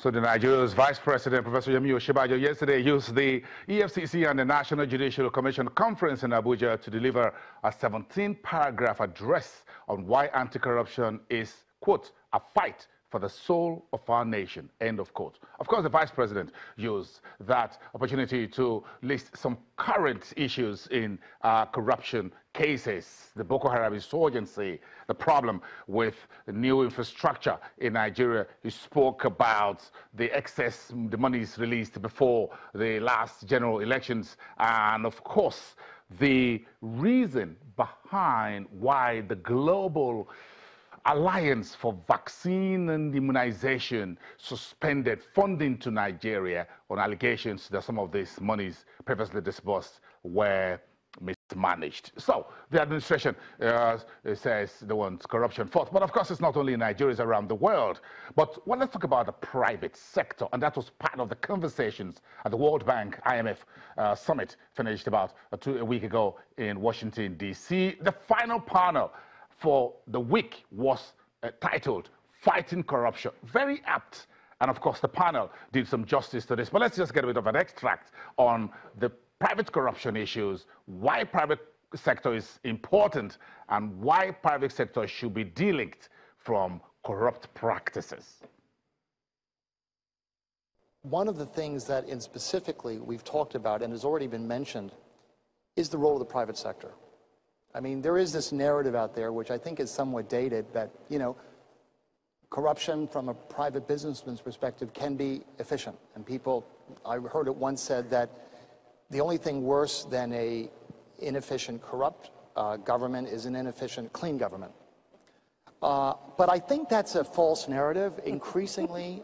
So the Nigeria's Vice President, Professor Yemi Osinbajo, yesterday used the EFCC and the National Judicial Commission conference in Abuja to deliver a 17-paragraph address on why anti-corruption is, quote, a fight for the soul of our nation, end of quote. Of course, the Vice President used that opportunity to list some current issues in corruption cases, the Boko Haram insurgency, the problem with the new infrastructure in Nigeria. He spoke about the the monies released before the last general elections, and of course, the reason behind why the global Alliance for Vaccine and Immunization suspended funding to Nigeria on allegations that some of these monies previously disbursed were mismanaged. So the administration says they want corruption fought. But of course, it's not only in Nigeria, it's around the world. But let's talk about the private sector. And that was part of the conversations at the World Bank IMF summit finished about a week ago in Washington, D.C. The final panel for the week was titled Fighting Corruption. Very apt. And of course, the panel did some justice to this. But let's just get a bit of an extract on the private corruption issues, why private sector is important, and why private sector should be delinked from corrupt practices. One of the things that specifically we've talked about and has already been mentioned is the role of the private sector. I mean, there is this narrative out there, which I think is somewhat dated, that, you know, corruption from a private businessman's perspective can be efficient. And people, I heard it once said that the only thing worse than an inefficient, corrupt government is an inefficient, clean government. But I think that's a false narrative. Increasingly,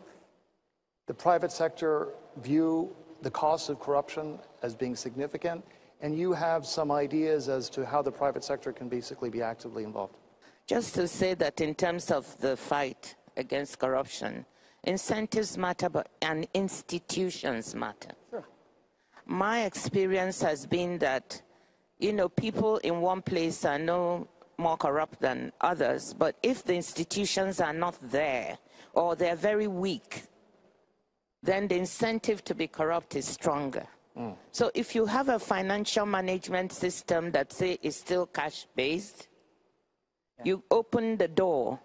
the private sector view the costs of corruption as being significant. And you have some ideas as to how the private sector can basically be actively involved. Just to say that in terms of the fight against corruption, incentives matter, and institutions matter. Sure. My experience has been that, you know, people in one place are no more corrupt than others, but if the institutions are not there or they're very weak, then the incentive to be corrupt is stronger. So if you have a financial management system that, say, is still cash-based, you open the door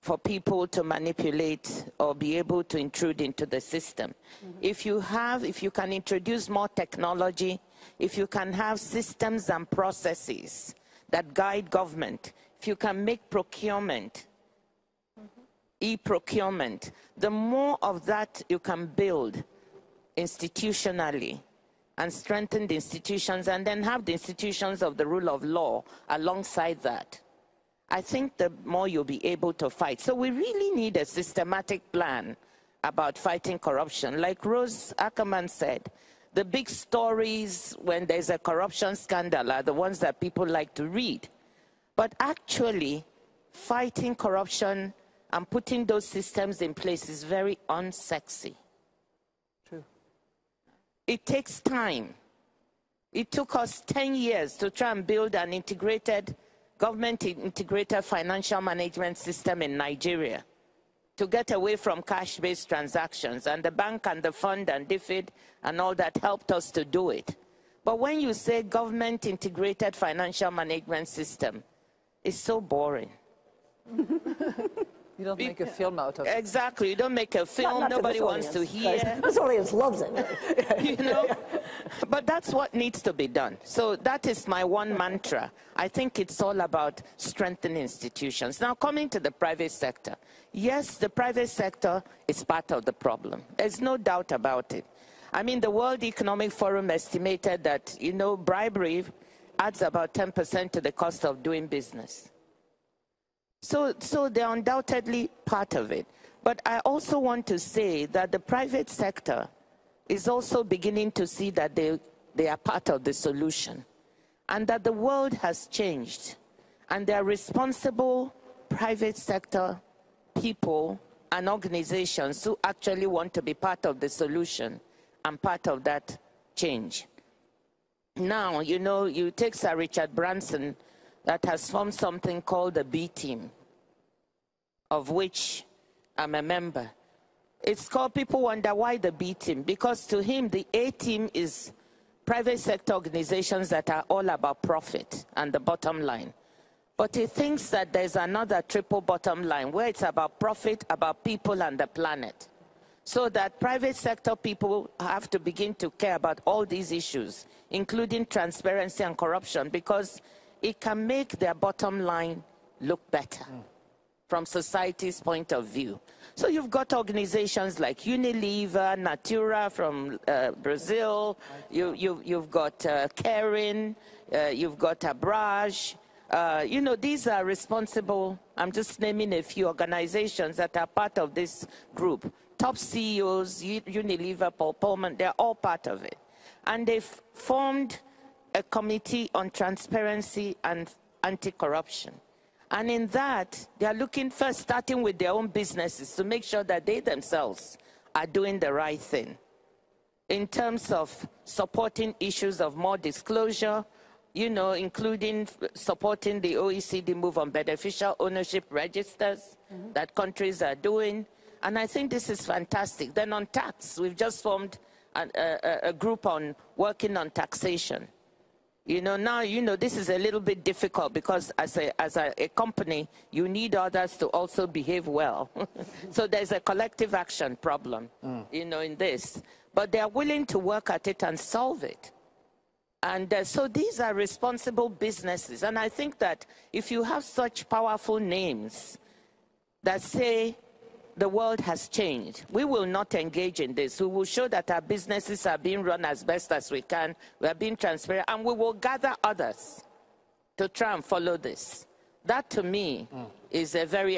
for people to manipulate or be able to intrude into the system. If you can introduce more technology, if you can have systems and processes that guide government, if you can make procurement, e-procurement, the more of that you can build institutionally and strengthen the institutions, and then have the institutions of the rule of law alongside that, I think the more you'll be able to fight. So we really need a systematic plan about fighting corruption. Like Rose Ackerman said, the big stories when there's a corruption scandal are the ones that people like to read. But actually, fighting corruption and putting those systems in place is very unsexy. It takes time. It took us 10 years to try and build an integrated, government-integrated financial management system in Nigeria to get away from cash-based transactions. And the bank and the fund and DFID and all that helped us to do it. But when you say government-integrated financial management system, it's so boring. You don't make a film out of it. Exactly. You don't make a film. Nobody wants to hear. This audience loves it. You know? But that's what needs to be done. So that is my one mantra. I think it's all about strengthening institutions. Now, coming to the private sector. Yes, the private sector is part of the problem. There's no doubt about it. I mean, the World Economic Forum estimated that, you know, bribery adds about 10% to the cost of doing business. So they're undoubtedly part of it. But I also want to say that the private sector is also beginning to see that they are part of the solution, and that the world has changed. And there are responsible private sector people and organizations who actually want to be part of the solution and part of that change. Now, you know, you take Sir Richard Branson, that has formed something called the B Team, of which I'm a member. It's called People Wonder Why the B Team, because to him, the A team is private sector organizations that are all about profit and the bottom line. But he thinks that there's another triple bottom line where it's about profit, about people and the planet. So that private sector people have to begin to care about all these issues, including transparency and corruption, because it can make their bottom line look better from society's point of view. So you've got organizations like Unilever, Natura from Brazil, you've got Caring, you've got Abraj. You know, these are responsible, I'm just naming a few organizations that are part of this group. Top CEOs, Unilever, Paul Pullman, they're all part of it. And they've formed a committee on transparency and anti-corruption. And in that, they are looking first, starting with their own businesses to make sure that they themselves are doing the right thing in terms of supporting issues of more disclosure, you know, including supporting the OECD move on beneficial ownership registers that countries are doing. And I think this is fantastic. Then on tax, we've just formed a group on working on taxation. You know, now, you know, this is a little bit difficult because as a company, you need others to also behave well. So there's a collective action problem, you know, in this. But they're willing to work at it and solve it. And so these are responsible businesses. And I think that if you have such powerful names that say, the world has changed, we will not engage in this. We will show that our businesses are being run as best as we can. We are being transparent, and we will gather others to try and follow this. That, to me, is a very